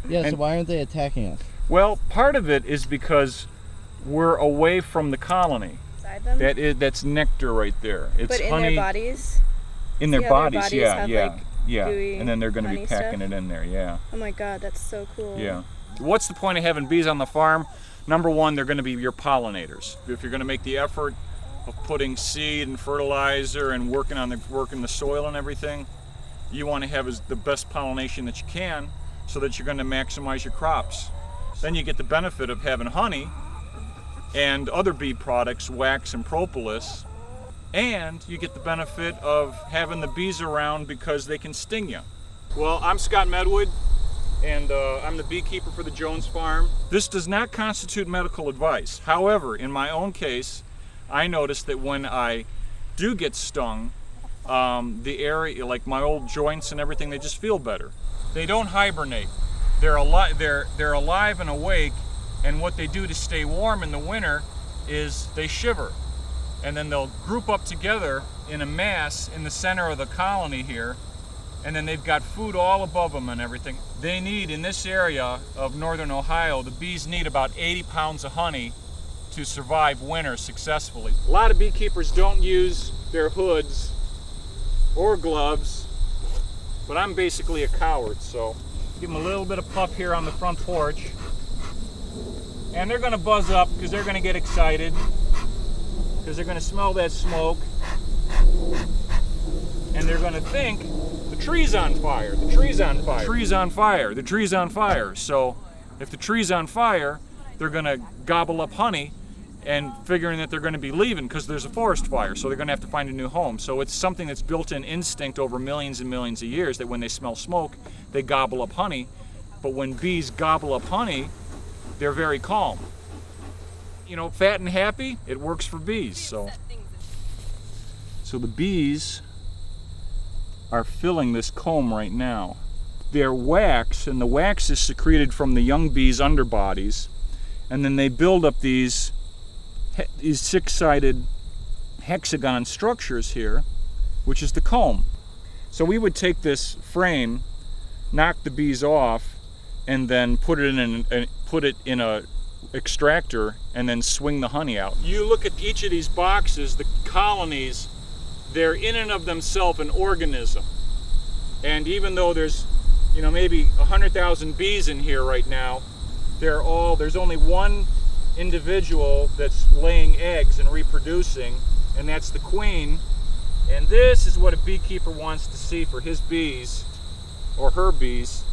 Yeah, so why aren't they attacking us? Well, part of it is because we're away from the colony. That's nectar right there. It's but in honey. Their bodies? In their bodies, yeah. Gooey, and then they're going to be packing stuff? it in there, yeah. Oh my god, that's so cool. Yeah. What's the point of having bees on the farm? Number one, they're going to be your pollinators. If you're going to make the effort of putting seed and fertilizer and working the soil and everything, you want to have the best pollination that you can so that you're going to maximize your crops. Then you get the benefit of having honey and other bee products, wax and propolis, and you get the benefit of having the bees around because they can sting you. Well, I'm Scott Medwid, and I'm the beekeeper for the Jones Farm. This does not constitute medical advice. However, in my own case, I noticed that when I do get stung, the area, like my old joints and everything, they just feel better. They don't hibernate. They're alive and awake, and what they do to stay warm in the winter is they shiver. And then they'll group up together in a mass in the center of the colony here, and then they've got food all above them and everything. They need, in this area of northern Ohio, the bees need about 80 pounds of honey to survive winter successfully. A lot of beekeepers don't use their hoods or gloves, but I'm basically a coward, so give them a little bit of puff here on the front porch. And they're gonna buzz up because they're gonna get excited, because they're gonna smell that smoke, and they're gonna think, the tree's on fire, the tree's on fire, the tree's on fire, the tree's on fire. So if the tree's on fire, they're gonna gobble up honey and figuring that they're gonna be leaving because there's a forest fire, so they're gonna have to find a new home. So it's something that's built-in instinct over millions and millions of years that when they smell smoke, they gobble up honey. But when bees gobble up honey, they're very calm. You know, fat and happy, it works for bees. So the bees are filling this comb right now. They're wax, and the wax is secreted from the young bees' underbodies, and then they build up these six-sided hexagon structures here, which is the comb. So we would take this frame, knock the bees off, and then put it in a extractor and then swing the honey out. You look at each of these boxes, the colonies, they're in and of themselves an organism. And even though there's, you know, maybe 100,000 bees in here right now, there's only one individual that's laying eggs and reproducing, and that's the queen. And this is what a beekeeper wants to see for his bees, or her bees.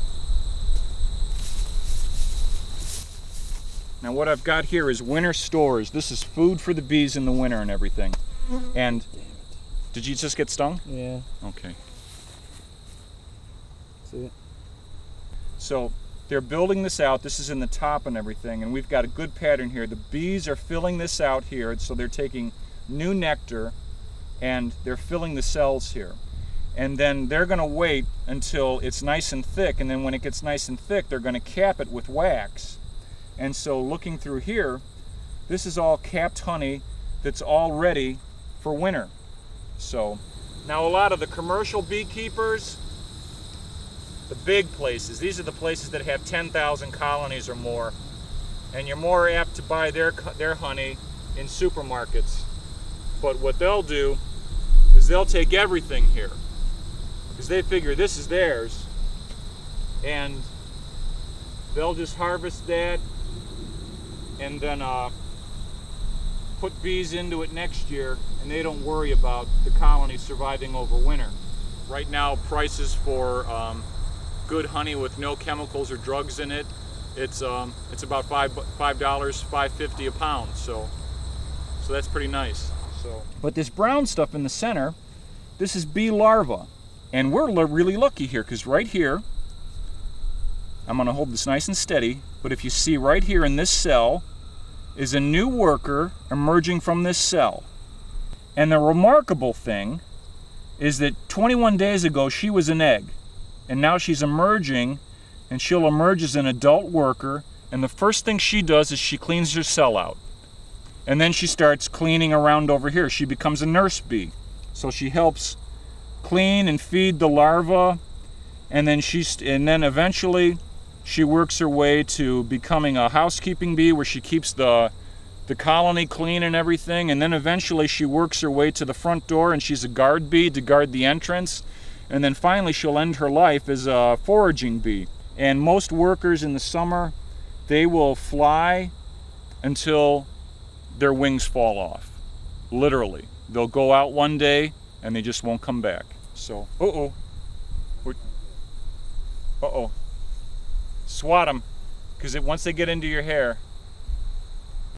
Now what I've got here is winter stores. This is food for the bees in the winter and everything. And did you just get stung? Yeah. Okay. See it? So they're building this out. This is in the top and everything, and we've got a good pattern here. The bees are filling this out here, so they're taking new nectar and they're filling the cells here. And then they're going to wait until it's nice and thick, and then when it gets nice and thick, they're going to cap it with wax. And so looking through here, this is all capped honey that's all ready for winter. So now a lot of the commercial beekeepers, the big places, these are the places that have 10,000 colonies or more, and you're more apt to buy their honey in supermarkets. But what they'll do is they'll take everything here because they figure this is theirs, and they'll just harvest that and then put bees into it next year, and they don't worry about the colony surviving over winter. Right now, prices for good honey with no chemicals or drugs in it, it's about $5.50 a pound. So that's pretty nice. So, but this brown stuff in the center, this is bee larvae, and we're really lucky here because right here, I'm going to hold this nice and steady, but if you see right here in this cell is a new worker emerging from this cell. And the remarkable thing is that 21 days ago she was an egg, and now she's emerging, and she'll emerge as an adult worker, and the first thing she does is she cleans her cell out. And then she starts cleaning around over here. She becomes a nurse bee. So she helps clean and feed the larvae, and then eventually She works her way to becoming a housekeeping bee where she keeps the colony clean and everything, and then eventually she works her way to the front door and she's a guard bee to guard the entrance, and then finally she'll end her life as a foraging bee. And most workers in the summer, they will fly until their wings fall off. Literally. They'll go out one day and they just won't come back. So, uh-oh. Uh-oh. Swat them, because once they get into your hair,